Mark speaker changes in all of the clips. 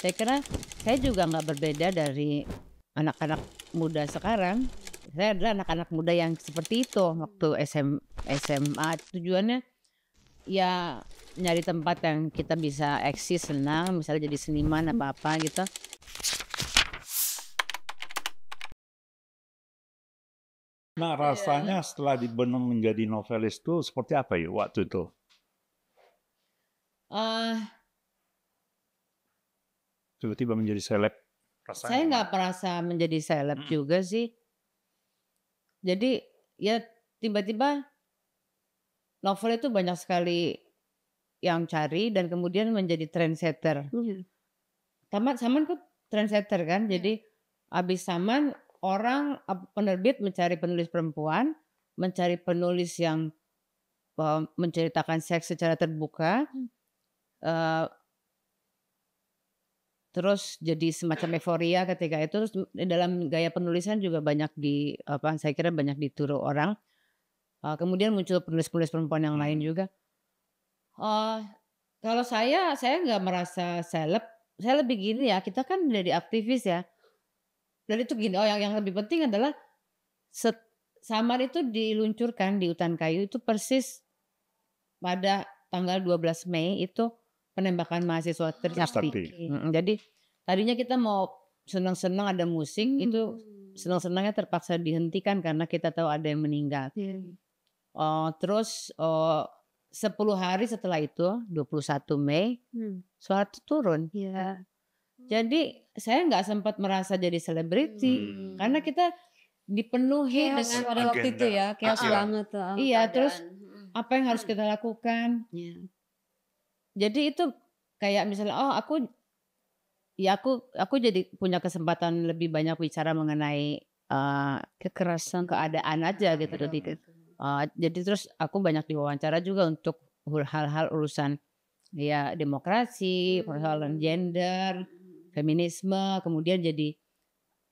Speaker 1: Saya kira saya juga nggak berbeda dari anak-anak muda sekarang. Saya adalah anak-anak muda yang seperti itu waktu SMA. Tujuannya ya nyari tempat yang kita bisa eksis, senang, misalnya jadi seniman apa-apa gitu.
Speaker 2: Nah, rasanya setelah dibenang menjadi novelis itu seperti apa ya waktu itu?
Speaker 1: Eh,
Speaker 2: Tiba-tiba menjadi seleb.
Speaker 1: saya nggak merasa menjadi seleb juga sih. Jadi ya tiba-tiba novel itu banyak sekali yang cari dan kemudian menjadi trendsetter. Saman kan trendsetter kan, jadi habis Saman orang penerbit mencari penulis perempuan, mencari penulis yang menceritakan seks secara terbuka, terus jadi semacam euforia ketika itu. Terus dalam gaya penulisan juga banyak saya kira banyak ditiru orang. Kemudian muncul penulis-penulis perempuan yang lain juga. Kalau saya nggak merasa seleb. Saya lebih gini ya, kita kan jadi aktivis ya. Dan itu gini, yang lebih penting adalah Samar itu diluncurkan di Hutan Kayu itu persis pada tanggal 12 Mei itu penembakan mahasiswa Trisakti. Jadi tadinya kita mau senang-senang ada musik, itu senang-senangnya terpaksa dihentikan karena kita tahu ada yang meninggal. Terus 10 hari setelah itu 21 Mei Soeharto turun. Jadi saya nggak sempat merasa jadi selebriti karena kita dipenuhi
Speaker 3: Chaos
Speaker 1: dengan
Speaker 3: pada waktu itu ya, chaos banget tuh.
Speaker 1: iya, terus apa yang harus kita lakukan? Jadi itu kayak misalnya aku jadi punya kesempatan lebih banyak bicara mengenai kekerasan keadaan aja gitu. Jadi terus aku banyak diwawancara juga untuk hal-hal urusan ya demokrasi, persoalan gender, feminisme, kemudian jadi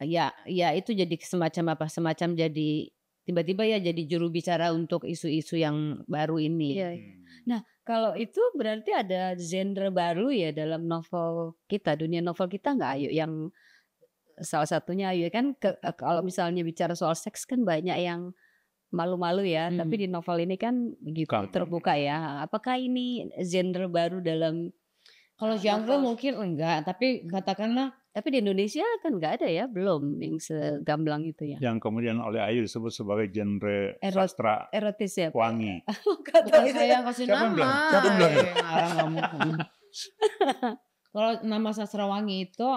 Speaker 1: ya itu jadi semacam jadi tiba-tiba ya jadi juru bicara untuk isu-isu yang baru ini.
Speaker 3: Nah, kalau itu berarti ada genre baru ya dalam novel kita, dunia novel kita nggak Ayu? Yang salah satunya Ayu kan kalau misalnya bicara soal seks kan banyak yang malu-malu ya, tapi di novel ini kan begitu terbuka ya. Apakah ini genre baru dalam
Speaker 1: Kalau genre mungkin enggak, tapi katakanlah
Speaker 3: tapi di Indonesia kan nggak ada ya, belum yang segamblang itu ya.
Speaker 2: Yang kemudian oleh Ayu disebut sebagai genre sastra
Speaker 3: erotis ya.
Speaker 2: wangi.
Speaker 1: bukan saya yang kasih
Speaker 2: Siapa yang bilang?
Speaker 1: nama.
Speaker 2: Siapa yang bilang?
Speaker 1: Orang ngomong. Kalau nama sastra wangi itu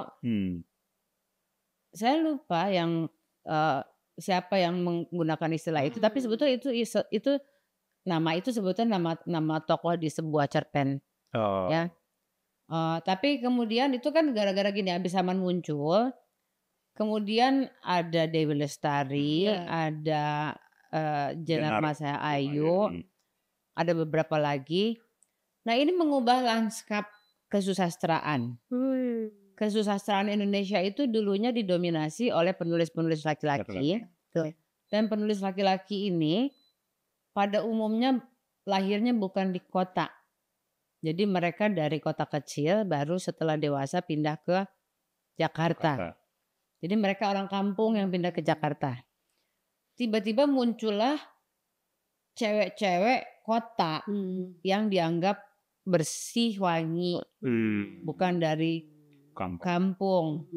Speaker 1: saya lupa yang siapa yang menggunakan istilah itu, tapi sebetulnya itu nama itu sebetulnya nama tokoh di sebuah cerpen. Ya. Tapi kemudian itu kan gara-gara gini habis Saman muncul, kemudian ada Dewi Lestari, ada Jenar Masa Ayu, ada beberapa lagi. Nah ini mengubah lanskap kesusastraan. Kesusastraan Indonesia itu dulunya didominasi oleh penulis-penulis laki-laki. Dan penulis laki-laki ini pada umumnya lahirnya bukan di kota. Jadi mereka dari kota kecil baru setelah dewasa pindah ke Jakarta. Jadi mereka orang kampung yang pindah ke Jakarta. Tiba-tiba muncullah cewek-cewek kota yang dianggap bersih, wangi, bukan dari kampung.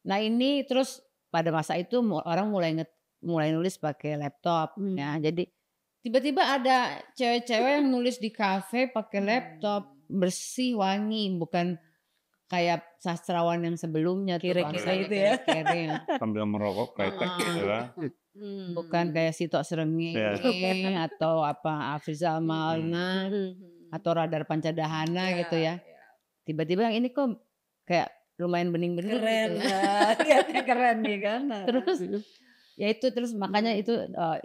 Speaker 1: Nah ini terus pada masa itu orang mulai nulis pakai laptop ya. Jadi tiba-tiba ada cewek-cewek yang nulis di kafe pakai laptop, bersih, wangi, bukan kayak sastrawan yang sebelumnya
Speaker 3: kira-kira itu ya.
Speaker 2: Sambil merokok kretek gitu lah.
Speaker 1: Bukan kayak Sitok Serenging atau apa Afrizal Malna atau Radar Pancadahana gitu ya. Tiba-tiba yang ini kok kayak lumayan bening-bening
Speaker 3: keren
Speaker 1: gitu.
Speaker 3: Lihatnya keren nih kan.
Speaker 1: Terus makanya itu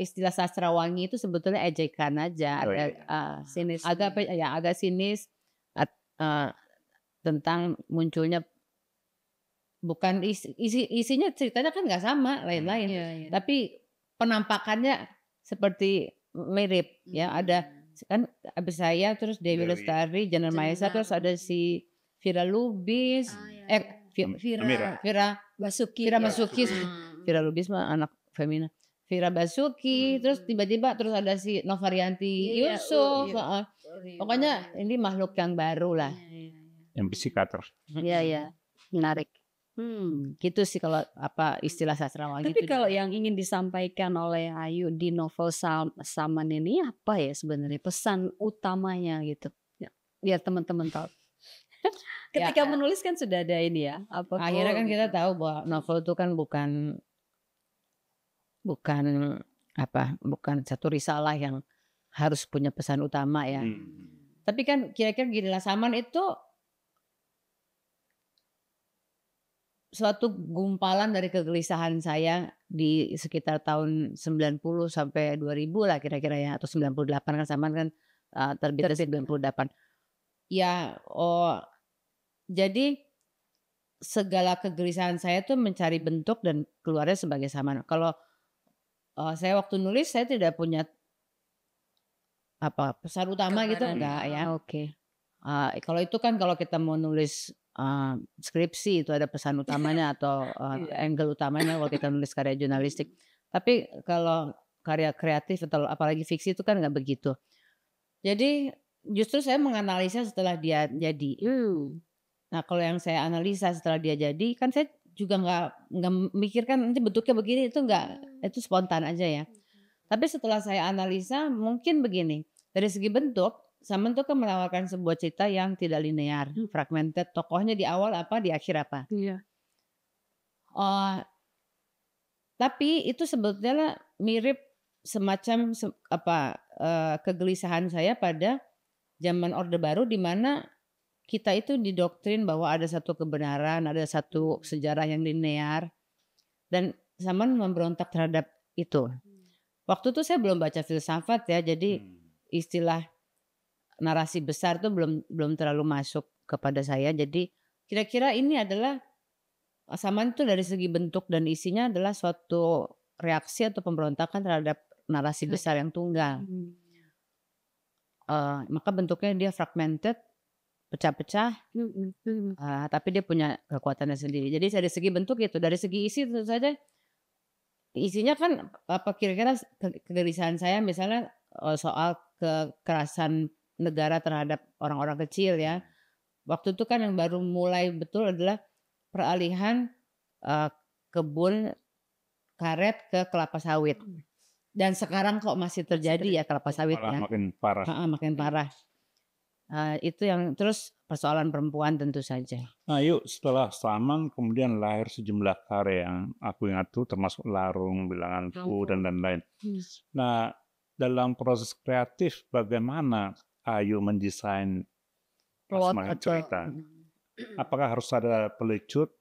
Speaker 1: istilah sastra wangi itu sebetulnya ejekan aja, sinis, agak sinis tentang munculnya, bukan isinya ceritanya kan nggak sama, lain-lain, tapi penampakannya seperti mirip ya. Ada kan abis saya terus Dewi Lestari, Jenar Maesa, terus ada si Vira Lubis, Vira
Speaker 3: Basuki.
Speaker 1: Vira Lubis mah anak femina. Vira Basuki, terus tiba-tiba terus ada si Novarianti Yusuf. Pokoknya ini makhluk yang baru lah.
Speaker 2: Yang psikater.
Speaker 3: Iya, menarik.
Speaker 1: Gitu sih kalau apa istilah sastrawan
Speaker 3: Tapi
Speaker 1: gitu.
Speaker 3: kalau yang ingin disampaikan oleh Ayu di novel Saman ini apa ya sebenarnya pesan utamanya gitu? Ya, biar teman-teman tahu. Ketika menulis kan sudah ada ini ya.
Speaker 1: Akhirnya kan kita tahu bahwa novel itu kan bukan satu risalah yang harus punya pesan utama ya. Tapi kan kira-kira ginilah, Saman itu suatu gumpalan dari kegelisahan saya di sekitar tahun 90 sampai 2000 lah kira-kira ya, atau 98 kan Saman kan terbitnya 98. Ya, jadi segala kegelisahan saya tuh mencari bentuk dan keluarnya sebagai Saman. Kalau saya waktu nulis saya tidak punya pesan utama gitu enggak ya.
Speaker 3: Oke.
Speaker 1: Kalau itu kan kalau kita mau nulis skripsi itu ada pesan utamanya atau angle utamanya kalau kita nulis karya jurnalistik. Tapi kalau karya kreatif atau apalagi fiksi itu kan nggak begitu. Jadi justru saya menganalisa setelah dia jadi. Nah kalau yang saya analisa setelah dia jadi kan saya juga nggak mikirkan nanti bentuknya begini, itu nggak, itu spontan aja ya. Tapi setelah saya analisa mungkin begini, dari segi bentuk Saman tuh kan menawarkan sebuah cerita yang tidak linear, fragmented, tokohnya di awal apa di akhir apa.
Speaker 3: Iya.
Speaker 1: Tapi itu sebetulnya mirip semacam kegelisahan saya pada zaman Orde Baru di mana kita itu didoktrin bahwa ada satu kebenaran, ada satu sejarah yang linear, dan Saman memberontak terhadap itu. Waktu itu saya belum baca filsafat ya, jadi istilah narasi besar itu belum terlalu masuk kepada saya. Jadi kira-kira ini adalah Saman itu dari segi bentuk dan isinya adalah suatu reaksi atau pemberontakan terhadap narasi besar yang tunggal. Maka bentuknya dia fragmented, pecah-pecah, tapi dia punya kekuatannya sendiri. Jadi dari segi bentuk itu, dari segi isi tentu saja isinya kan kira-kira kegelisahan saya misalnya soal kekerasan negara terhadap orang-orang kecil ya. Waktu itu kan yang baru mulai betul adalah peralihan kebun karet ke kelapa sawit. Dan sekarang kok masih terjadi ya kelapa sawit ya.
Speaker 2: Makin parah.
Speaker 1: Makin parah. Itu yang terus persoalan perempuan tentu saja.
Speaker 2: Nah yuk setelah Saman kemudian lahir sejumlah karya yang aku ingat tuh termasuk Larung, Bilanganku dan lain-lain. Nah dalam proses kreatif bagaimana Ayu mendesain semacam cerita? Apakah harus ada pelecut,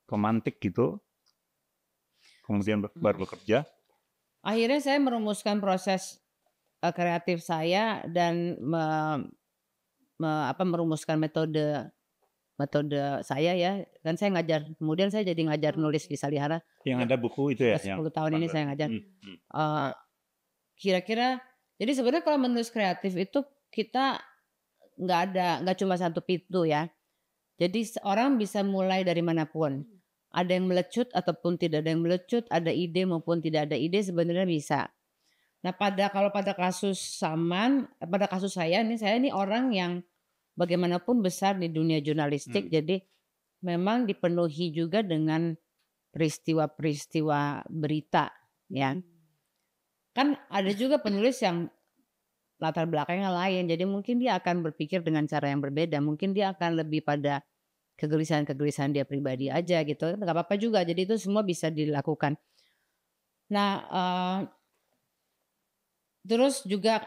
Speaker 2: pemantik gitu? Kemudian baru bekerja?
Speaker 1: Akhirnya saya merumuskan proses kreatif saya dan merumuskan metode saya ya. Kan saya ngajar, kemudian saya jadi ngajar nulis di Salihara.
Speaker 2: Yang ada buku itu ya?
Speaker 1: 10 tahun ini saya ngajar. Kira-kira, jadi sebenarnya kalau menulis kreatif itu kita nggak cuma satu pintu ya. Jadi orang bisa mulai dari manapun. Ada yang melecut ataupun tidak ada yang melecut, ada ide maupun tidak ada ide sebenarnya bisa. Nah kalau pada kasus Saman, pada kasus saya ini orang yang bagaimanapun besar di dunia jurnalistik, jadi memang dipenuhi juga dengan peristiwa-peristiwa berita ya. Kan ada juga penulis yang latar belakangnya lain, jadi mungkin dia akan berpikir dengan cara yang berbeda, mungkin dia akan lebih pada kegelisahan dia pribadi aja gitu, nggak apa-apa juga, jadi itu semua bisa dilakukan. Nah terus juga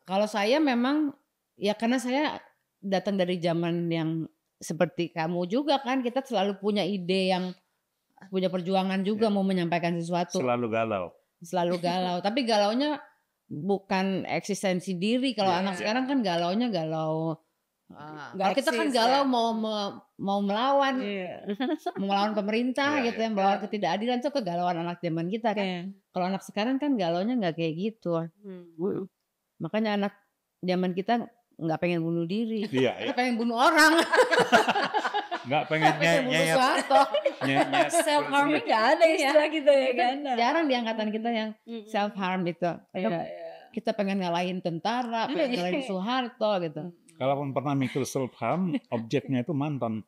Speaker 1: kalau saya memang ya karena saya datang dari zaman yang seperti kamu juga kan, kita selalu punya ide yang punya perjuangan juga mau menyampaikan sesuatu.
Speaker 2: Selalu galau,
Speaker 1: tapi galaunya bukan eksistensi diri. Kalau anak sekarang kan galaunya galau. Kalau kita kan galau mau melawan, mau melawan pemerintah gitu ya, melawan ketidakadilan, itu kegalauan anak zaman kita kan. Kalau anak sekarang kan galaunya nggak kayak gitu. Makanya anak zaman kita nggak pengen bunuh diri,
Speaker 2: Iya,
Speaker 1: kita pengen bunuh orang,
Speaker 2: nggak pengen
Speaker 1: pengen bunuh Soeharto.
Speaker 3: Self harming nggak ada istilah gitu ya kan?
Speaker 1: Jarang di angkatan kita yang self harm itu. Kita pengen ngalahin tentara, pengen ngalahin Soeharto gitu.
Speaker 2: Kalaupun pernah mikir self harm, objeknya itu mantan.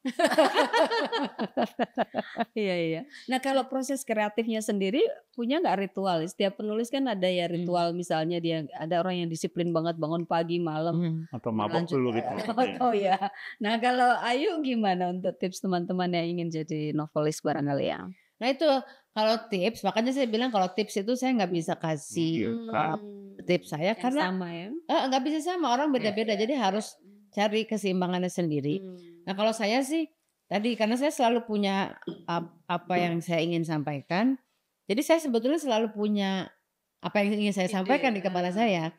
Speaker 3: Iya. Nah kalau proses kreatifnya sendiri punya nggak ritual? Setiap penulis kan ada ya ritual, misalnya dia ada orang yang disiplin banget bangun pagi malam
Speaker 2: atau mabok dulu gitu.
Speaker 3: Oh ya. Nah kalau Ayu gimana untuk tips teman-teman yang ingin jadi novelis barangkali ya?
Speaker 1: Nah itu kalau tips, makanya saya bilang kalau tips itu saya nggak bisa kasih tips saya
Speaker 3: Yang
Speaker 1: karena
Speaker 3: sama ya?
Speaker 1: nggak bisa sama, orang beda-beda, jadi harus cari keseimbangannya sendiri. Nah kalau saya sih tadi karena saya selalu punya apa yang saya ingin sampaikan, jadi saya sebetulnya selalu punya apa yang ingin saya sampaikan di kepala saya.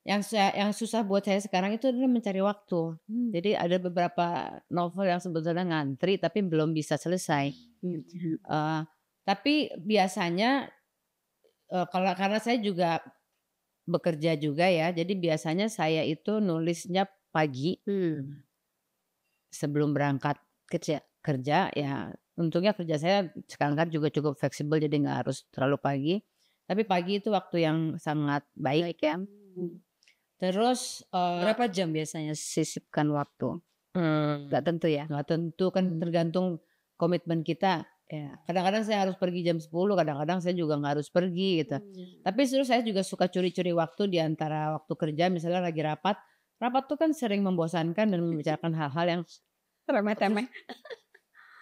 Speaker 1: Yang susah buat saya sekarang itu adalah mencari waktu. Jadi ada beberapa novel yang sebetulnya ngantri tapi belum bisa selesai. Tapi biasanya karena saya juga bekerja juga ya, jadi biasanya saya itu nulisnya pagi sebelum berangkat kerja ya. Untungnya kerja saya sekarang kan juga cukup fleksibel, jadi nggak harus terlalu pagi. Tapi pagi itu waktu yang sangat baik ya. Terus
Speaker 3: berapa jam biasanya sisipkan waktu? Nggak tentu ya?
Speaker 1: Nggak tentu kan, tergantung komitmen kita. Ya, kadang-kadang saya harus pergi jam 10, kadang-kadang saya juga nggak harus pergi gitu. Tapi terus saya juga suka curi-curi waktu di antara waktu kerja, misalnya lagi rapat. Rapat tuh kan sering membosankan dan membicarakan hal-hal yang
Speaker 3: remeh-temeh.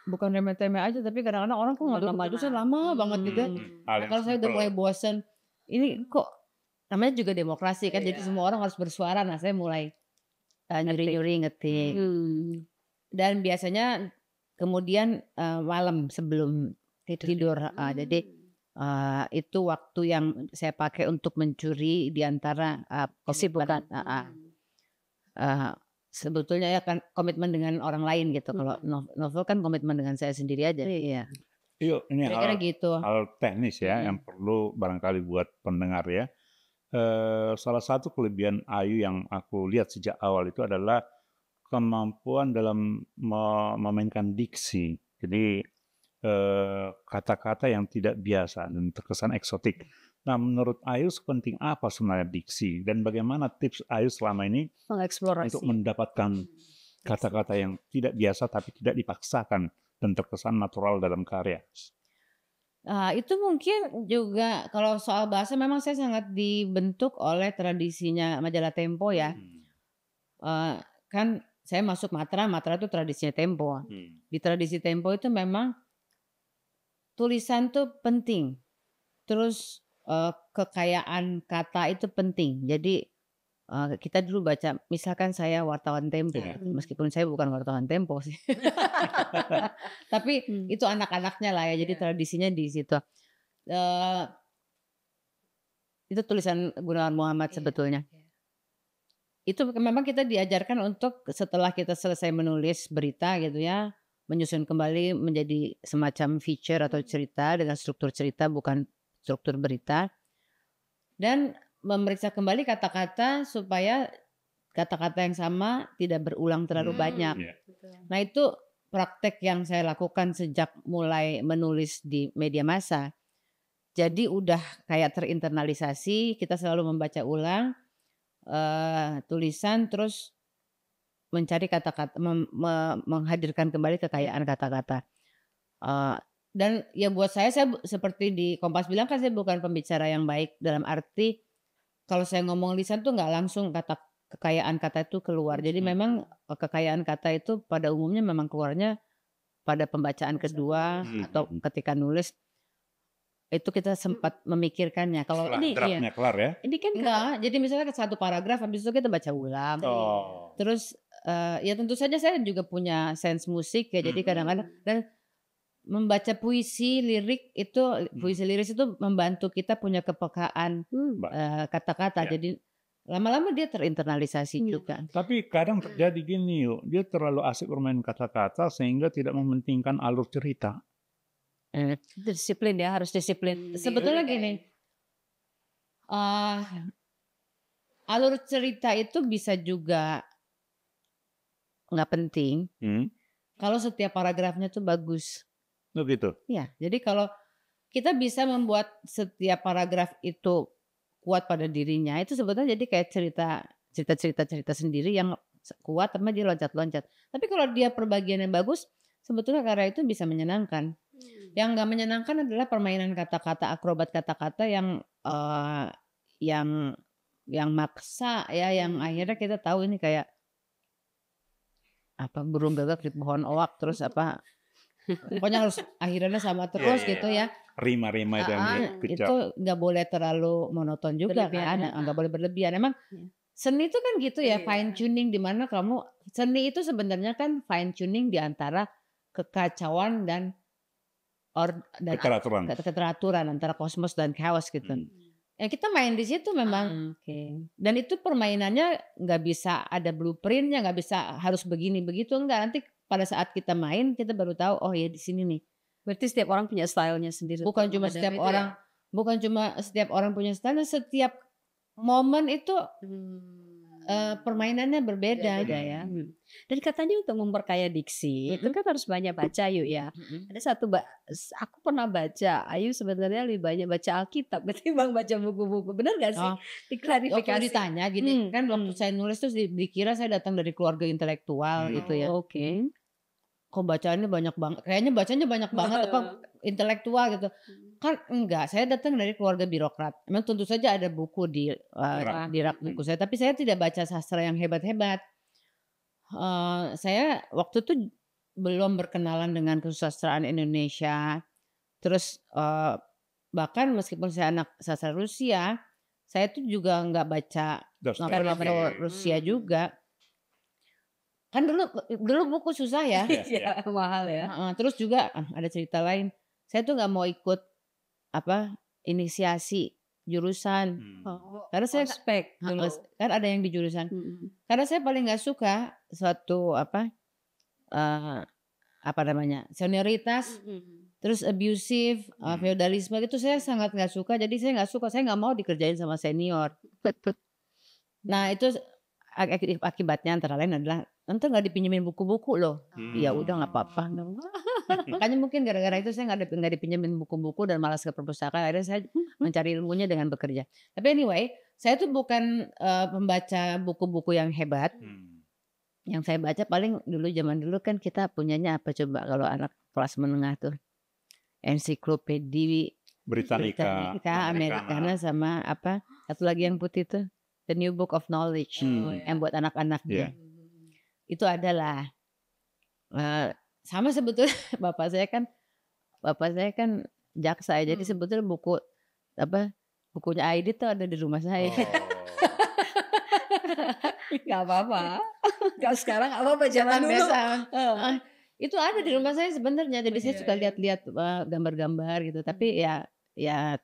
Speaker 1: Bukan remeh-temeh aja, tapi kadang-kadang orang kok ngambil keputusan lama banget gitu. Nah, kalau saya udah mulai bosan, ini kok namanya juga demokrasi kan, jadi semua orang harus bersuara. Nah saya mulai nyuri-nyuri ngetik. Dan biasanya kemudian malam sebelum tidur. Jadi itu waktu yang saya pakai untuk mencuri di antara kesibukan. Sebetulnya ya kan komitmen dengan orang lain gitu. Kalau novel kan komitmen dengan saya sendiri aja. Iya.
Speaker 2: Yuk, ini
Speaker 1: gitu.
Speaker 2: hal teknis ya yang perlu barangkali buat pendengar ya. Salah satu kelebihan Ayu yang aku lihat sejak awal itu adalah kemampuan dalam memainkan diksi. Jadi kata-kata yang tidak biasa dan terkesan eksotik. Nah, menurut Ayu sepenting apa sebenarnya diksi dan bagaimana tips Ayu selama ini untuk mendapatkan kata-kata yang tidak biasa tapi tidak dipaksakan dan terkesan natural dalam karya?
Speaker 1: Itu mungkin juga kalau soal bahasa memang saya sangat dibentuk oleh tradisinya majalah Tempo ya. Kan saya masuk Matra itu tradisinya Tempo. Di tradisi Tempo itu memang tulisan tuh penting. Terus kekayaan kata itu penting. Jadi kita dulu baca, misalkan saya wartawan Tempo, meskipun saya bukan wartawan Tempo sih. Tapi itu anak-anaknya lah ya, jadi tradisinya di situ. Itu tulisan Gunawan Muhammad sebetulnya. Itu memang kita diajarkan untuk setelah kita selesai menulis berita gitu ya, menyusun kembali menjadi semacam feature atau cerita dengan struktur cerita bukan struktur berita, dan memeriksa kembali kata-kata supaya kata-kata yang sama tidak berulang terlalu banyak. Nah itu praktek yang saya lakukan sejak mulai menulis di media massa. Jadi udah kayak terinternalisasi, kita selalu membaca ulang tulisan, terus mencari kata-kata, menghadirkan kembali kekayaan kata-kata. Dan ya buat saya seperti di Kompas bilang kan saya bukan pembicara yang baik, dalam arti kalau saya ngomong lisan tuh nggak langsung kekayaan kata itu keluar. Jadi memang kekayaan kata itu pada umumnya memang keluarnya pada pembacaan kedua atau ketika nulis. Itu kita sempat memikirkannya. Kalau ini
Speaker 2: kelar ya?
Speaker 1: Ini kan enggak. Jadi misalnya satu paragraf habis itu kita baca ulang. Terus ya tentu saja saya juga punya sense musik ya. Jadi kadang-kadang dan membaca puisi lirik itu membantu kita punya kepekaan kata-kata. Jadi lama-lama dia terinternalisasi juga.
Speaker 2: Tapi kadang terjadi gini yuk, dia terlalu asik bermain kata-kata sehingga tidak mementingkan alur cerita.
Speaker 3: Disiplin ya, harus disiplin.
Speaker 1: Sebetulnya gini, alur cerita itu bisa juga nggak penting kalau setiap paragrafnya tuh bagus.
Speaker 2: Oh gitu.
Speaker 1: Ya, jadi kalau kita bisa membuat setiap paragraf itu kuat pada dirinya, itu sebetulnya jadi kayak cerita sendiri yang kuat, tapi dia loncat-loncat. Tapi kalau dia perbagiannya bagus, sebetulnya karya itu bisa menyenangkan. Yang nggak menyenangkan adalah permainan kata-kata, akrobat kata-kata yang maksa ya, yang akhirnya kita tahu ini kayak apa burung gagak di pohon oak, terus apa pokoknya harus akhirnya sama terus gitu ya.
Speaker 2: Rima-rima itu yang
Speaker 1: itu nggak boleh terlalu monoton juga kan, nggak boleh berlebihan. Emang seni itu kan gitu ya, fine tuning, di mana kamu seni itu sebenarnya kan fine tuning di antara kekacauan dan keteraturan antara kosmos dan chaos gitu. Ya kita main di situ memang. Dan itu permainannya nggak bisa ada blueprintnya, nggak bisa harus begini begitu, enggak. Nanti pada saat kita main kita baru tahu oh ya di sini nih.
Speaker 3: Berarti setiap orang punya stylenya sendiri.
Speaker 1: Bukan cuma setiap orang punya style, setiap momen itu permainannya berbeda
Speaker 3: ya. Dan katanya untuk memperkaya diksi itu kan harus banyak baca Ayu ya. Ada satu aku pernah baca Ayu sebenarnya lebih banyak baca Alkitab ketimbang baca buku-buku. Benar gak sih? Diklarifikasi.
Speaker 1: Waktu ditanya gini kan waktu saya nulis tuh dikira saya datang dari keluarga intelektual gitu ya. Kok bacaannya banyak banget, kayaknya bacanya banyak banget apa intelektual gitu. Kan enggak, saya datang dari keluarga birokrat. Memang tentu saja ada buku di rak buku saya, tapi saya tidak baca sastra yang hebat-hebat. Saya waktu itu belum berkenalan dengan kesusastraan Indonesia. Terus bahkan meskipun saya anak sastra Rusia, saya tuh juga nggak baca novel Rusia juga. Kan dulu buku susah ya.
Speaker 3: Mahal ya.
Speaker 1: Terus juga ada cerita lain. Saya tuh nggak mau ikut inisiasi jurusan. Karena saya kan ada yang di jurusan. Karena saya paling nggak suka suatu senioritas, terus abusive, feodalisme gitu saya sangat nggak suka. Jadi saya nggak mau dikerjain sama senior. Nah itu akibatnya antara lain adalah nanti nggak dipinjemin buku-buku loh. Ya udah nggak apa-apa. Makanya mungkin gara-gara itu saya nggak dipinjemin buku-buku dan malas ke perpustakaan. Akhirnya saya mencari ilmunya dengan bekerja. Tapi anyway, saya tuh bukan pembaca buku-buku yang hebat. Yang saya baca paling zaman dulu kan kita punyanya apa coba kalau anak kelas menengah tuh, ensiklopedia Britannica Americana sama apa satu lagi yang putih tuh The New Book of Knowledge yang buat anak-anak itu adalah sama sebetulnya bapak saya kan jaksa ya, jadi sebetulnya bukunya Aidit tuh ada di rumah saya.
Speaker 3: Gak apa-apa. Kalau sekarang apa zaman dulu
Speaker 1: itu ada di rumah saya sebenarnya, jadi saya suka lihat-lihat gambar-gambar gitu, tapi ya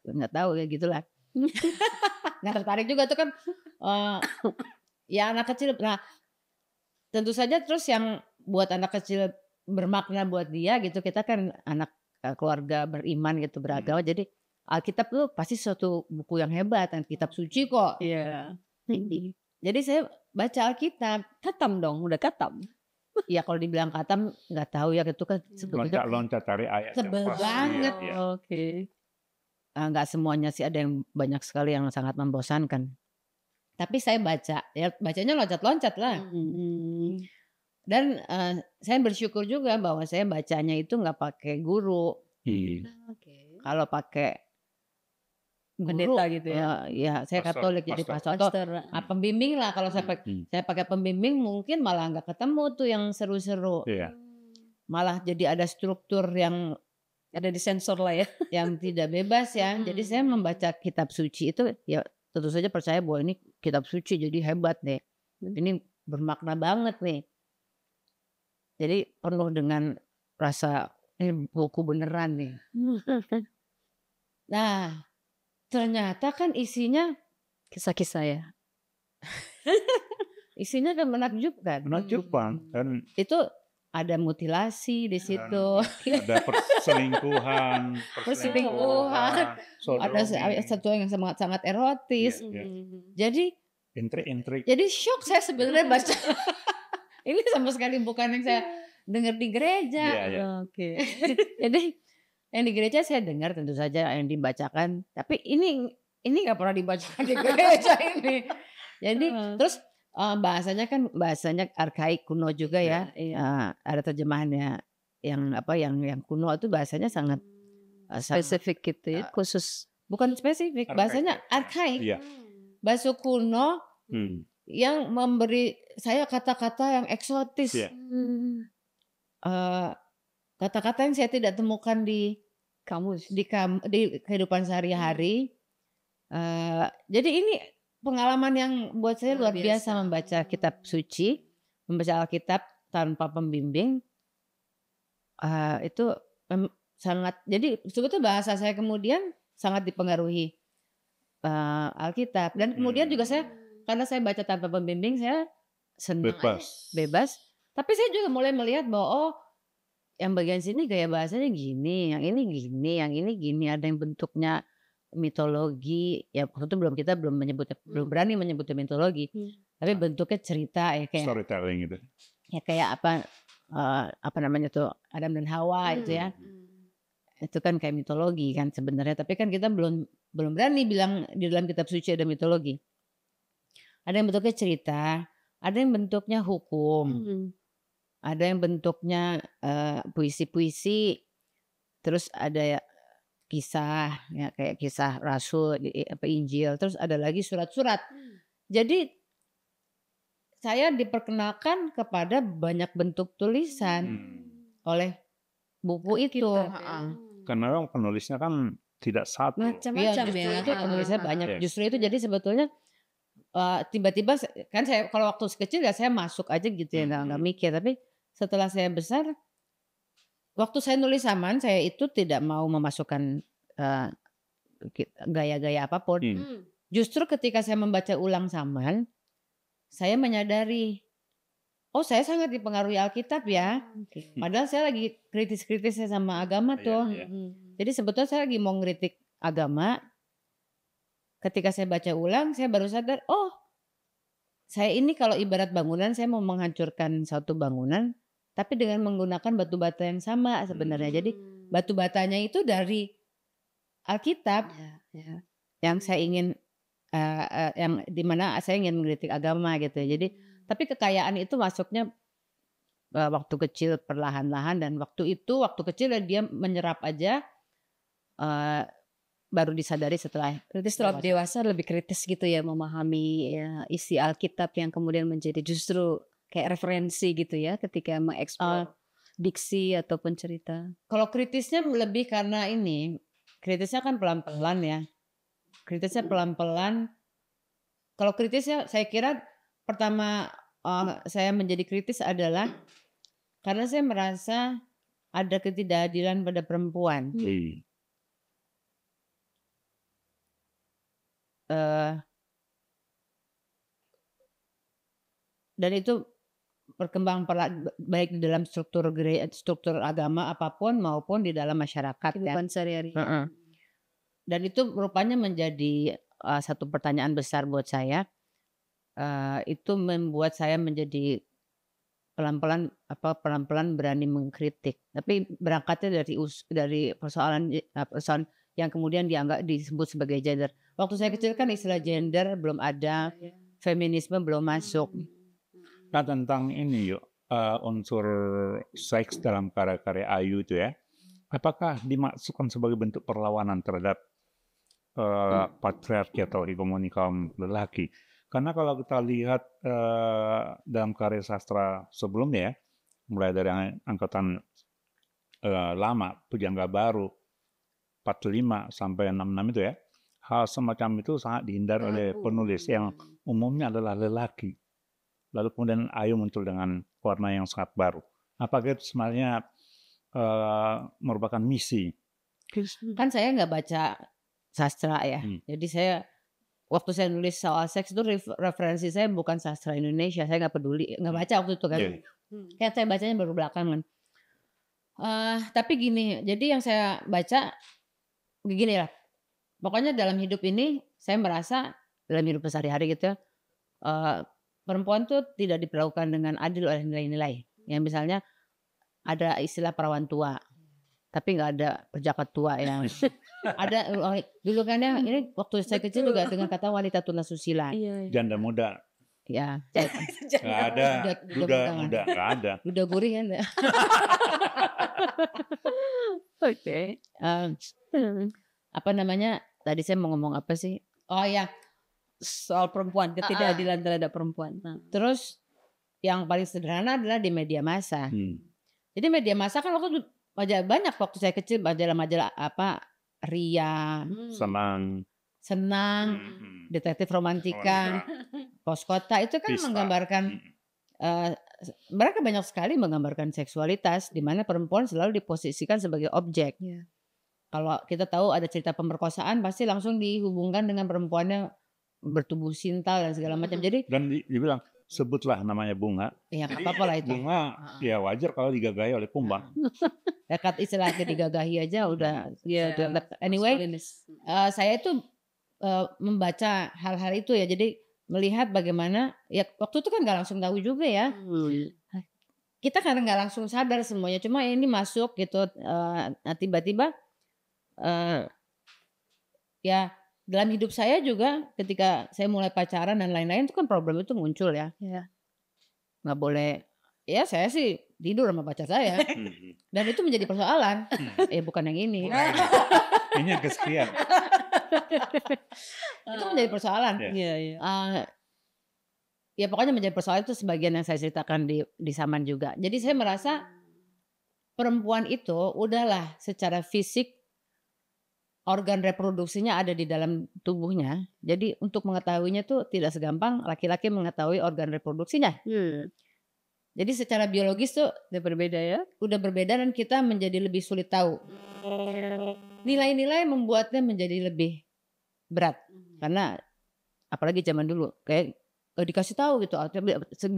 Speaker 1: nggak tahu ya gitulah. Nggak tertarik juga tuh kan ya anak kecil. Nah tentu saja terus yang buat anak kecil bermakna buat dia gitu, kita kan anak keluarga beriman gitu, beragama, jadi Alkitab tuh pasti suatu buku yang hebat, kitab suci kok. Jadi saya baca Alkitab.
Speaker 3: Katam dong, udah katam.
Speaker 1: Ya kalau dibilang katam nggak tahu ya, itu kan
Speaker 2: loncat cari ayat
Speaker 1: sebel banget. Nggak semuanya sih, ada yang banyak sekali yang sangat membosankan. Tapi saya baca, ya bacanya loncat-loncat lah. Dan saya bersyukur juga bahwa saya bacanya itu nggak pakai guru. Kalau pakai
Speaker 3: pendeta gitu
Speaker 1: ya saya Katolik jadi pastor atau pembimbing lah. Kalau saya pakai pembimbing mungkin malah nggak ketemu tuh yang seru-seru. Malah jadi ada struktur yang
Speaker 3: ada di sensor lah ya,
Speaker 1: yang tidak bebas ya. Jadi saya membaca kitab suci itu ya tentu saja percaya bahwa ini kitab suci jadi hebat deh. Ini bermakna banget nih. Jadi penuh dengan rasa buku beneran nih. Nah ternyata kan isinya
Speaker 3: kisah-kisah ya.
Speaker 1: Isinya kan menakjubkan.
Speaker 2: Dan
Speaker 1: itu ada mutilasi di situ.
Speaker 2: Ada perselingkuhan.
Speaker 1: Ada satu yang sangat erotis. Jadi
Speaker 2: intrik-intrik.
Speaker 1: Jadi shock saya sebenarnya baca. Ini sama sekali bukan yang saya dengar di gereja.
Speaker 3: Oke.
Speaker 1: Jadi yang di gereja saya dengar tentu saja yang dibacakan, tapi ini nggak pernah dibacakan di gereja ini. Jadi terus bahasanya arkaik, kuno juga ya. Ada terjemahannya yang kuno itu bahasanya sangat
Speaker 3: spesifik gitu ya, khusus.
Speaker 1: Bukan spesifik, bahasanya arkaik. Bahasa kuno yang memberi saya kata-kata yang eksotis. Kata-kata yang saya tidak temukan di kamus, di kehidupan sehari-hari. Jadi ini pengalaman yang buat saya luar biasa membaca kitab suci, membaca Alkitab tanpa pembimbing. Itu sangat, jadi sebetulnya bahasa saya kemudian sangat dipengaruhi Alkitab. Dan kemudian juga saya, karena saya baca tanpa pembimbing, saya senang bebas. Tapi saya juga mulai melihat bahwa yang bagian sini gaya bahasanya gini, yang ini gini, yang ini gini, ada yang bentuknya mitologi. Ya waktu itu belum berani menyebutnya mitologi, tapi bentuknya cerita ya, kayak
Speaker 2: storytelling gitu.
Speaker 1: Ya kayak apa namanya tuh, Adam dan Hawa itu ya. Itu kan kayak mitologi kan sebenarnya, tapi kan kita belum berani bilang di dalam kitab suci ada mitologi. Ada yang bentuknya cerita, ada yang bentuknya hukum. Ada yang bentuknya puisi-puisi, terus ada kisah, ya kayak kisah Rasul, Injil, terus ada lagi surat-surat. Jadi saya diperkenalkan kepada banyak bentuk tulisan oleh buku itu.
Speaker 2: Karena orang penulisnya kan tidak satu.
Speaker 3: Macam-macam
Speaker 1: ya. Itu penulisnya banyak. Justru itu jadi sebetulnya tiba-tiba kan saya kalau waktu kecil ya saya masuk aja gitu ya, nggak mikir. Tapi setelah saya besar, waktu saya nulis Saman, saya itu tidak mau memasukkan gaya-gaya apapun. Justru ketika saya membaca ulang Saman, saya menyadari, oh saya sangat dipengaruhi Alkitab ya. Padahal saya lagi kritis-kritisnya sama agama tuh. Jadi sebetulnya saya lagi mau ngeritik agama. Ketika saya baca ulang, saya baru sadar, oh saya ini kalau ibarat bangunan, saya mau menghancurkan suatu bangunan, tapi dengan menggunakan batu bata yang sama sebenarnya. Jadi batu batanya itu dari Alkitab, yang saya ingin, yang dimana saya ingin mengkritik agama gitu. Jadi, tapi kekayaan itu masuknya waktu kecil perlahan-lahan, dan waktu kecil dia menyerap aja, baru disadari setelah
Speaker 3: dewasa lebih kritis gitu ya, memahami isi Alkitab yang kemudian menjadi justru kayak referensi gitu ya ketika mengeksplor diksi ataupun cerita.
Speaker 1: Kalau kritisnya lebih karena ini, kritisnya kan pelan-pelan ya. Kritisnya pelan-pelan. Kalau kritisnya saya kira pertama saya menjadi kritis adalah karena saya merasa ada ketidakadilan pada perempuan. Dan itu berkembang baik di dalam struktur agama apapun maupun di dalam masyarakat
Speaker 3: kehidupan sehari-hari.
Speaker 1: Dan itu rupanya menjadi satu pertanyaan besar buat saya. Itu membuat saya menjadi pelan-pelan berani mengkritik. Tapi berangkatnya dari persoalan yang kemudian disebut sebagai gender. Waktu saya kecil kan istilah gender belum ada, feminisme belum masuk.
Speaker 2: Nah tentang ini unsur seks dalam karya-karya Ayu itu ya, apakah dimasukkan sebagai bentuk perlawanan terhadap patriarki atau hegemoni kaum lelaki? Karena kalau kita lihat dalam karya sastra sebelumnya ya, mulai dari angkatan lama, Pujangga Baru, 45 sampai 66 itu ya, hal semacam itu sangat dihindari oleh penulis yang umumnya adalah lelaki. Lalu kemudian Ayu muncul dengan warna yang sangat baru. Apakah itu sebenarnya merupakan misi?
Speaker 1: Kan saya nggak baca sastra ya, jadi saya waktu saya nulis soal seks itu referensi saya bukan sastra Indonesia, saya nggak peduli, nggak baca waktu itu kan. Kayak saya bacanya baru belakangan. Tapi gini, jadi yang saya baca begini lah. Pokoknya dalam hidup ini saya merasa dalam hidup sehari-hari gitu ya, perempuan tuh tidak diperlakukan dengan adil oleh nilai-nilai. Yang misalnya ada istilah perawan tua, tapi nggak ada perjaka tua yang ada dulu kan ya. Ini waktu saya kecil juga dengan kata wanita tuna susila.
Speaker 2: Janda muda.
Speaker 1: Ya,
Speaker 2: nggak ada. Duda muda nggak ada.
Speaker 1: Duda gurih kan.
Speaker 3: Oke.
Speaker 1: Apa namanya? Tadi saya mau ngomong apa sih? Oh ya,
Speaker 3: soal perempuan, ketidakadilan terhadap perempuan.
Speaker 1: Terus yang paling sederhana adalah di media massa. Jadi media massa kan waktu banyak waktu saya kecil majalah-majalah apa Ria, Senang, Detektif Romantika, Pos Kota itu kan menggambarkan mereka banyak sekali menggambarkan seksualitas di mana perempuan selalu diposisikan sebagai objek. Kalau kita tahu ada cerita pemerkosaan pasti langsung dihubungkan dengan perempuannya bertubuh sintal dan segala macam. Jadi
Speaker 2: dan dibilang sebutlah namanya Bunga.
Speaker 1: Ya nggak apa-apa lah itu.
Speaker 2: Bunga ya wajar kalau digagahi oleh kumbang.
Speaker 1: Dekat istilah digagahi aja udah. Anyway, saya itu membaca hal-hal itu ya. Jadi melihat bagaimana ya waktu itu kan nggak langsung tahu juga ya. Kita karena nggak langsung sadar semuanya. Cuma ini masuk gitu. Tiba-tiba ya. Dalam hidup saya juga ketika saya mulai pacaran dan lain-lain itu kan problem itu muncul ya. Nggak boleh, ya saya sih tidur sama pacar saya. Dan itu menjadi persoalan. Bukan yang ini.
Speaker 2: Ini yang kesekian.
Speaker 1: Itu menjadi persoalan. Ya pokoknya menjadi persoalan itu sebagian yang saya ceritakan di Saman juga. Jadi saya merasa perempuan itu udahlah secara fisik organ reproduksinya ada di dalam tubuhnya. Jadi untuk mengetahuinya tuh tidak segampang laki-laki mengetahui organ reproduksinya. Jadi secara biologis tuh
Speaker 3: udah berbeda ya.
Speaker 1: Udah berbeda dan kita menjadi lebih sulit tahu. Nilai-nilai membuatnya menjadi lebih berat. Karena apalagi zaman dulu kayak dikasih tahu gitu.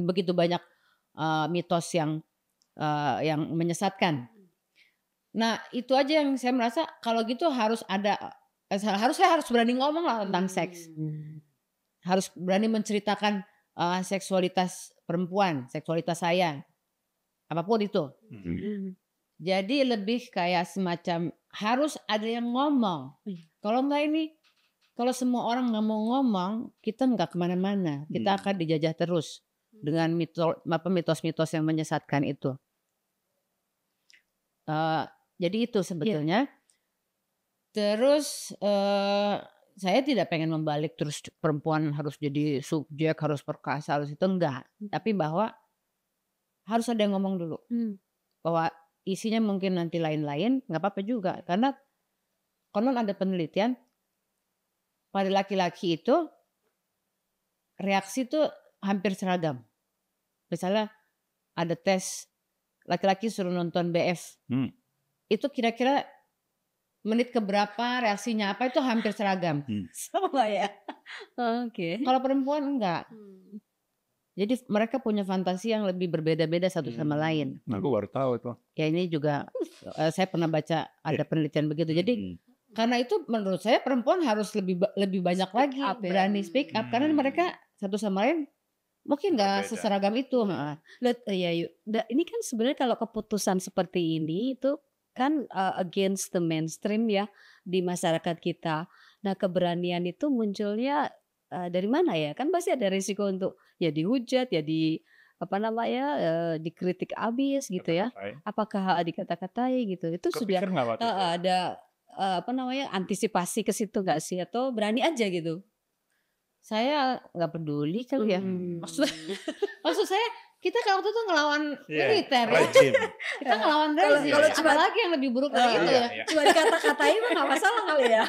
Speaker 1: Begitu banyak mitos yang menyesatkan. Nah itu aja yang saya merasa kalau gitu harus ada saya harus berani ngomong lah tentang seks, harus berani menceritakan seksualitas perempuan, seksualitas saya, apapun itu. Jadi lebih kayak semacam harus ada yang ngomong. Kalau enggak ini, kalau semua orang nggak mau ngomong, kita nggak kemana-mana, kita akan dijajah terus dengan mitos-mitos yang menyesatkan itu. Jadi itu sebetulnya. Terus saya tidak pengen membalik terus perempuan harus jadi subjek, harus perkasa, harus itu enggak. Tapi bahwa harus ada yang ngomong dulu. Bahwa isinya mungkin nanti lain-lain, nggak apa-apa juga. Karena konon ada penelitian pada laki-laki itu reaksi itu hampir seragam. Misalnya ada tes laki-laki suruh nonton BF. Itu kira-kira menit keberapa reaksinya apa itu hampir seragam.
Speaker 3: Sama ya. Oke.
Speaker 1: Kalau perempuan enggak. Jadi mereka punya fantasi yang lebih berbeda-beda satu sama lain.
Speaker 2: Nah, aku baru tahu itu.
Speaker 1: Ya ini juga saya pernah baca ada penelitian begitu. Jadi karena itu menurut saya perempuan harus lebih banyak lagi berani speak up karena mereka satu sama lain mungkin nggak seseragam itu.
Speaker 3: Ini kan sebenarnya kalau keputusan seperti ini itu kan against the mainstream ya di masyarakat kita. Nah keberanian itu munculnya dari mana ya? Kan pasti ada risiko untuk ya dihujat, ya dikritik abis gitu ya. Apakah dikata-katai gitu? Itu sudah ada antisipasi ke situ nggak sih? Atau berani aja gitu?
Speaker 1: Saya nggak peduli kali ya. Maksud saya kita waktu itu ngelawan militer ya. Kita ngelawan rezim. Kalau cuma lagi yang lebih buruk dari itu ya.
Speaker 3: Cuma dikata-katain mah nggak masalah kali ya.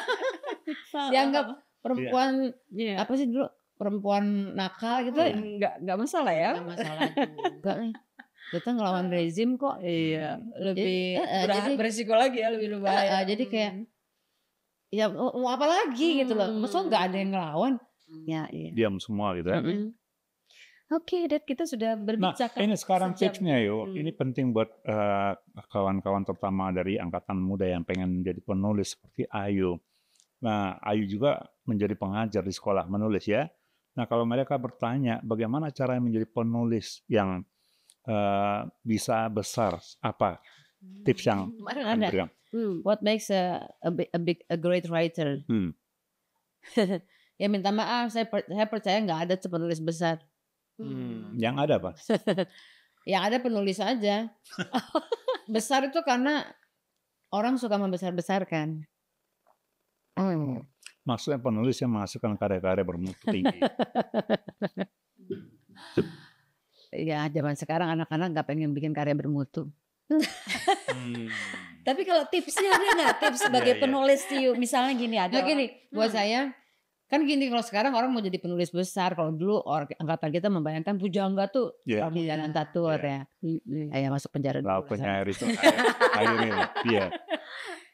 Speaker 1: Dianggap perempuan apa sih dulu perempuan nakal gitu.
Speaker 3: Nggak masalah ya.
Speaker 1: Nggak masalah juga nih. Kita ngelawan rezim kok.
Speaker 3: Iya. Lebih beresiko lagi ya, lebih berbahaya.
Speaker 1: Jadi kayak ya mau apa lagi gitu loh. Maksudnya nggak ada yang ngelawan. Ya,
Speaker 2: diam semua gitu ya.
Speaker 3: Oke, Dad, kita sudah berbicara.
Speaker 2: Nah, ini sekarang tipsnya yuk. Ini penting buat kawan-kawan terutama dari angkatan muda yang pengen menjadi penulis seperti Ayu. Nah, Ayu juga menjadi pengajar di sekolah menulis ya. Nah, kalau mereka bertanya bagaimana cara menjadi penulis yang bisa besar, apa tips yang
Speaker 1: Kemarin ada.
Speaker 2: diberikan?
Speaker 1: What makes a great writer? Ya minta maaf, saya percaya nggak ada tuh penulis besar.
Speaker 2: Yang ada apa?
Speaker 1: Yang ada penulis aja. Besar itu karena orang suka membesar-besarkan.
Speaker 2: Maksudnya penulis yang menghasilkan karya-karya bermutu tinggi.
Speaker 1: Ya zaman sekarang anak-anak nggak pengen bikin karya bermutu.
Speaker 3: Tapi kalau tipsnya ada nggak tips sebagai penulis Tiu? Misalnya gini ada.
Speaker 1: Nah gini, buat saya kan gini, kalau sekarang orang mau jadi penulis besar, kalau dulu angkatan kita membayangkan pujangga tuh jalan tatur ya, masuk penjara dulu.
Speaker 2: Penyair itu air ini, iya.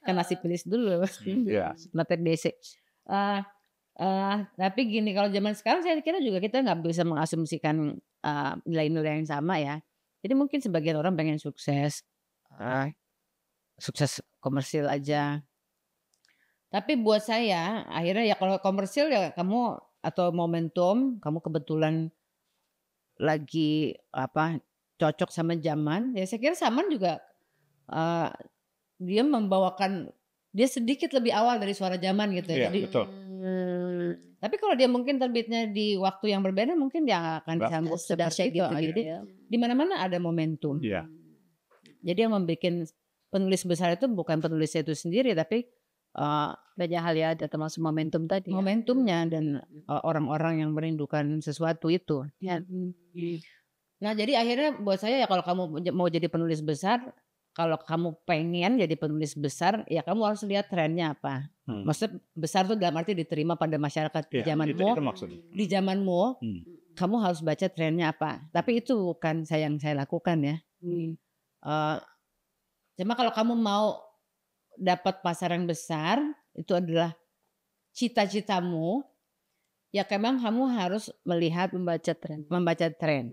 Speaker 1: Kan masih pilih dulu, materi DC. Tapi gini, kalau zaman sekarang saya kira juga kita nggak bisa mengasumsikan nilai-nilai yang sama ya. Jadi mungkin sebagian orang pengen sukses komersil aja. Tapi buat saya akhirnya ya kalau komersil ya kamu atau momentum, kamu kebetulan lagi cocok sama zaman. Ya saya kira Saman juga dia membawakan, dia sedikit lebih awal dari Suara Zaman gitu.
Speaker 2: Iya,
Speaker 1: jadi
Speaker 2: betul.
Speaker 1: Tapi kalau dia mungkin terbitnya di waktu yang berbeda, mungkin dia akan disambut seperti itu. Jadi di mana-mana ada momentum.
Speaker 2: Iya.
Speaker 1: Jadi yang membuat penulis besar itu bukan penulisnya itu sendiri, tapi
Speaker 3: banyak hal ya, ada termasuk momentum tadi.
Speaker 1: Momentumnya dan orang-orang yang merindukan sesuatu itu. Nah jadi akhirnya buat saya ya kalau kamu mau jadi penulis besar, kalau kamu pengen jadi penulis besar, ya kamu harus lihat trennya apa. Maksudnya besar tuh dalam arti diterima pada masyarakat di zamanmu. Di zamanmu, kamu harus baca trennya apa. Tapi itu bukan yang saya lakukan ya. Cuma kalau kamu mau dapat pasar yang besar, itu adalah cita-citamu, ya memang kamu harus melihat, membaca tren.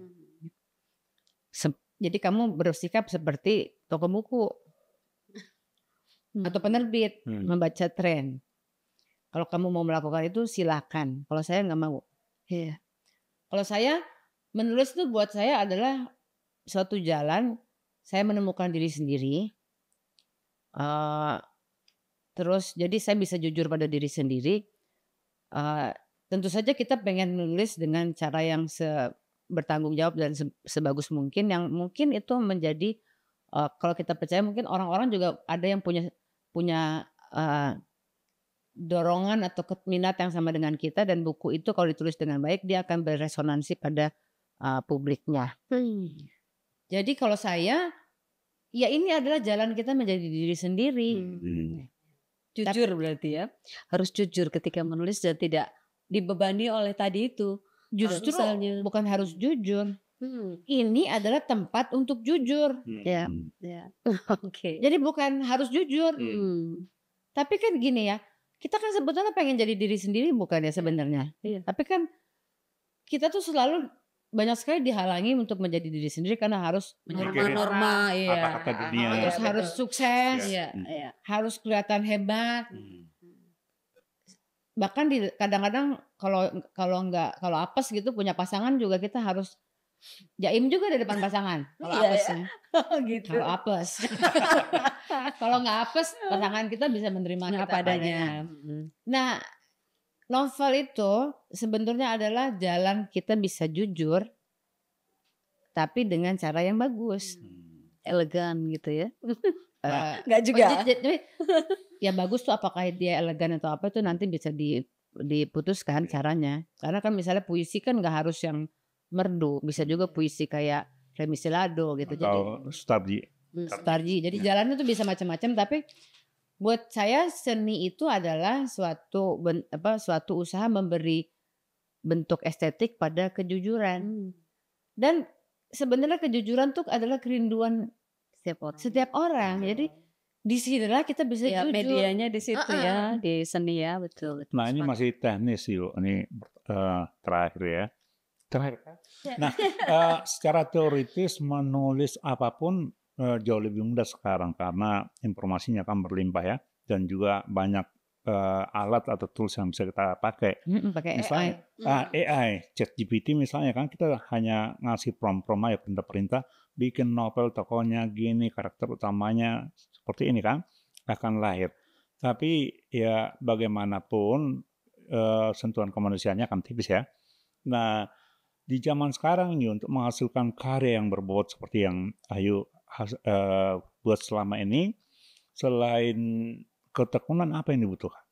Speaker 1: Jadi kamu bersikap seperti toko buku atau penerbit, membaca tren. Kalau kamu mau melakukan itu silakan. Kalau saya nggak mau. Kalau saya menulis itu buat saya adalah suatu jalan. Saya menemukan diri sendiri. Terus jadi saya bisa jujur pada diri sendiri. Tentu saja kita pengen menulis dengan cara yang bertanggung jawab dan sebagus mungkin, yang mungkin itu menjadi kalau kita percaya mungkin orang-orang juga ada yang punya dorongan atau minat yang sama dengan kita, dan buku itu kalau ditulis dengan baik dia akan beresonansi pada publiknya. Jadi kalau saya ya ini adalah jalan kita menjadi diri sendiri.
Speaker 3: Jujur berarti ya, harus jujur ketika menulis dan tidak dibebani oleh tadi itu.
Speaker 1: Justru bukan harus jujur. Ini adalah tempat untuk jujur.
Speaker 3: Oke.
Speaker 1: Jadi bukan harus jujur. Tapi kan gini ya, kita kan sebetulnya pengen jadi diri sendiri bukan ya sebenarnya. Tapi kan kita tuh selalu banyak sekali dihalangi untuk menjadi diri sendiri karena harus
Speaker 3: norma,
Speaker 2: kata dunia,
Speaker 1: harus sukses, harus kelihatan hebat. Bahkan kadang-kadang kalau apes gitu punya pasangan juga kita harus jaim juga di depan pasangan. Kalau apesnya, kalau apes, kalau nggak apes pasangan kita bisa menerima kita padanya. Nah, novel itu sebenarnya adalah jalan kita bisa jujur, tapi dengan cara yang bagus,
Speaker 3: elegan gitu ya.
Speaker 1: Nggak juga. Ya bagus tuh apakah dia elegan atau apa itu nanti bisa diputuskan caranya. Karena kan misalnya puisi kan nggak harus yang merdu, bisa juga puisi kayak Remi Silado gitu.
Speaker 2: Atau
Speaker 1: Sutarji. Jadi jalannya tuh bisa macam-macam. Tapi buat saya seni itu adalah suatu usaha memberi bentuk estetik pada kejujuran. Dan sebenarnya kejujuran tuh adalah kerinduan setiap orang. Jadi di sinilah kita bisa jujur.
Speaker 3: Medianya di situ ya, di seni ya, betul.
Speaker 2: Nah ini masih teknis yuk, ini terakhir ya. Nah secara teoritis menulis apapun jauh lebih mudah sekarang karena informasinya akan berlimpah ya, dan juga banyak alat atau tools yang bisa kita pakai.
Speaker 1: Pakai
Speaker 2: Misalnya AI, ChatGPT misalnya kan kita hanya ngasih prompt aja perintah-perintah, bikin novel tokohnya gini, karakter utamanya seperti ini kan, akan lahir. Tapi ya bagaimanapun sentuhan kemanusiaannya akan tipis ya. Nah, di zaman sekarang ini untuk menghasilkan karya yang berbobot seperti yang Ayu buat selama ini, selain ketekunan apa yang dibutuhkan?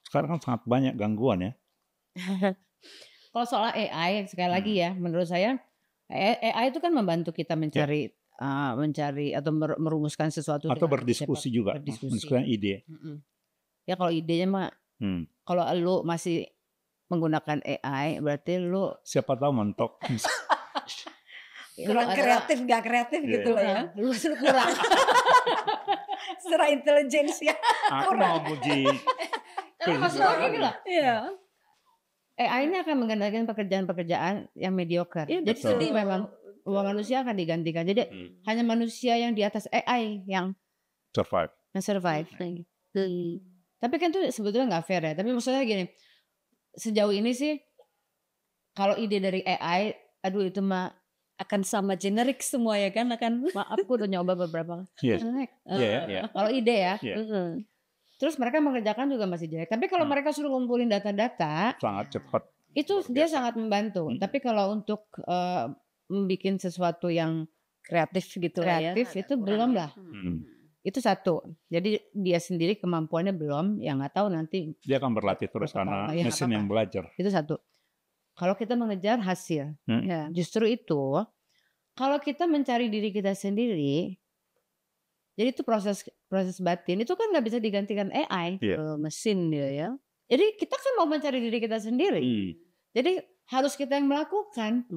Speaker 2: Sekarang kan sangat banyak gangguan ya.
Speaker 1: Kalau soal AI sekali lagi ya, menurut saya AI itu kan membantu kita mencari atau merumuskan sesuatu
Speaker 2: atau berdiskusi juga, mendiskusikan ide.
Speaker 1: Ya kalau idenya mah, kalau lu masih menggunakan AI berarti lu
Speaker 2: siapa tahu mentok.
Speaker 3: Kurang kreatif, nggak kreatif gitu lah ya.
Speaker 1: Lu kurang.
Speaker 3: Secara intelijensia.
Speaker 2: Aku mau muji.
Speaker 3: Iya.
Speaker 1: AI ini akan menggantikan pekerjaan-pekerjaan yang mediocre.
Speaker 3: Ya,
Speaker 1: jadi memang manusia akan digantikan. Jadi hanya manusia yang di atas AI yang survive. Tapi kan itu sebetulnya nggak fair ya. Tapi maksudnya gini, sejauh ini sih kalau ide dari AI, aduh itu mah
Speaker 3: akan sama generik semua ya kan, akan
Speaker 1: aku udah nyoba beberapa. Kalau ide ya. Terus mereka mengerjakan juga masih jelek. Tapi kalau mereka suruh ngumpulin data-data,
Speaker 2: sangat cepat.
Speaker 1: Itu dia sangat membantu. Tapi kalau untuk membuat sesuatu yang
Speaker 3: kreatif gitu
Speaker 1: itu belum lah. Itu satu. Jadi dia sendiri kemampuannya belum. Yang nggak tahu nanti.
Speaker 2: Dia akan berlatih terus karena mesin yang belajar.
Speaker 1: Itu satu. Kalau kita mengejar hasil, justru itu. Kalau kita mencari diri kita sendiri. Jadi itu proses batin itu kan nggak bisa digantikan AI,
Speaker 3: mesin dia ya.
Speaker 1: Jadi kita kan mau mencari diri kita sendiri. Jadi harus kita yang melakukan.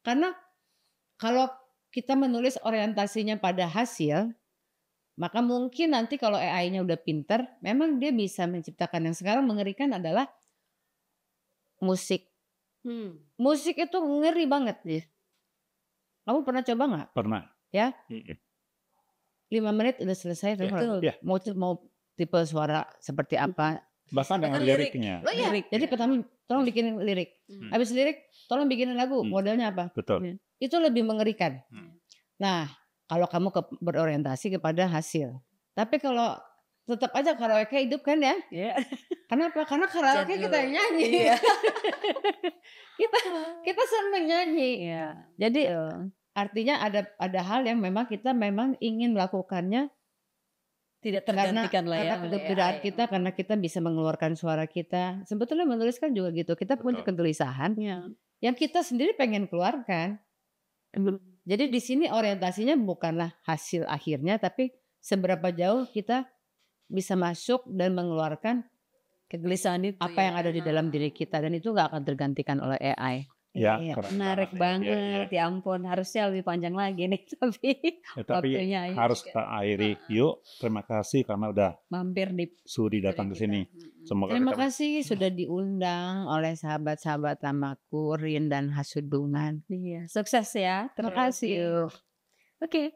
Speaker 1: Karena kalau kita menulis orientasinya pada hasil, maka mungkin nanti kalau AI-nya udah pinter, memang dia bisa menciptakan. Yang sekarang mengerikan adalah musik. Musik itu ngeri banget. Kamu pernah coba nggak?
Speaker 2: Pernah.
Speaker 1: Ya. 5 menit udah selesai. Mau tipe suara seperti apa?
Speaker 2: Bahkan dengan liriknya.
Speaker 1: Jadi pertama tolong bikinin lirik. Habis lirik tolong bikinin lagu. Modelnya apa?
Speaker 2: Betul.
Speaker 1: Itu lebih mengerikan. Nah, kalau kamu berorientasi kepada hasil. Tapi kalau tetap aja karaoke hidup kan ya? Kenapa? Karena karaoke kita yang nyanyi. kita senang nyanyi. Jadi artinya ada hal yang memang kita ingin melakukannya
Speaker 3: tidak tergantikan lah ya.
Speaker 1: Karena kita karena kita bisa mengeluarkan suara kita. Sebetulnya menulis kan juga gitu. Kita punya kegelisahan yang kita sendiri pengen keluarkan. Jadi di sini orientasinya bukanlah hasil akhirnya, tapi seberapa jauh kita bisa masuk dan mengeluarkan
Speaker 3: kegelisahan itu.
Speaker 1: Apa yang ada di dalam diri kita, dan itu nggak akan tergantikan oleh AI.
Speaker 3: Menarik banget. Ya ampun, harusnya lebih panjang lagi nih tapi
Speaker 2: waktunya harus kita akhiri. Yuk, terima kasih karena udah
Speaker 3: mampir di
Speaker 2: sudi datang ke sini.
Speaker 1: Terima kasih sudah diundang oleh sahabat-sahabat lamaku Rin dan Hasudungan.
Speaker 3: Sukses ya.
Speaker 1: Terima kasih.
Speaker 3: Oke.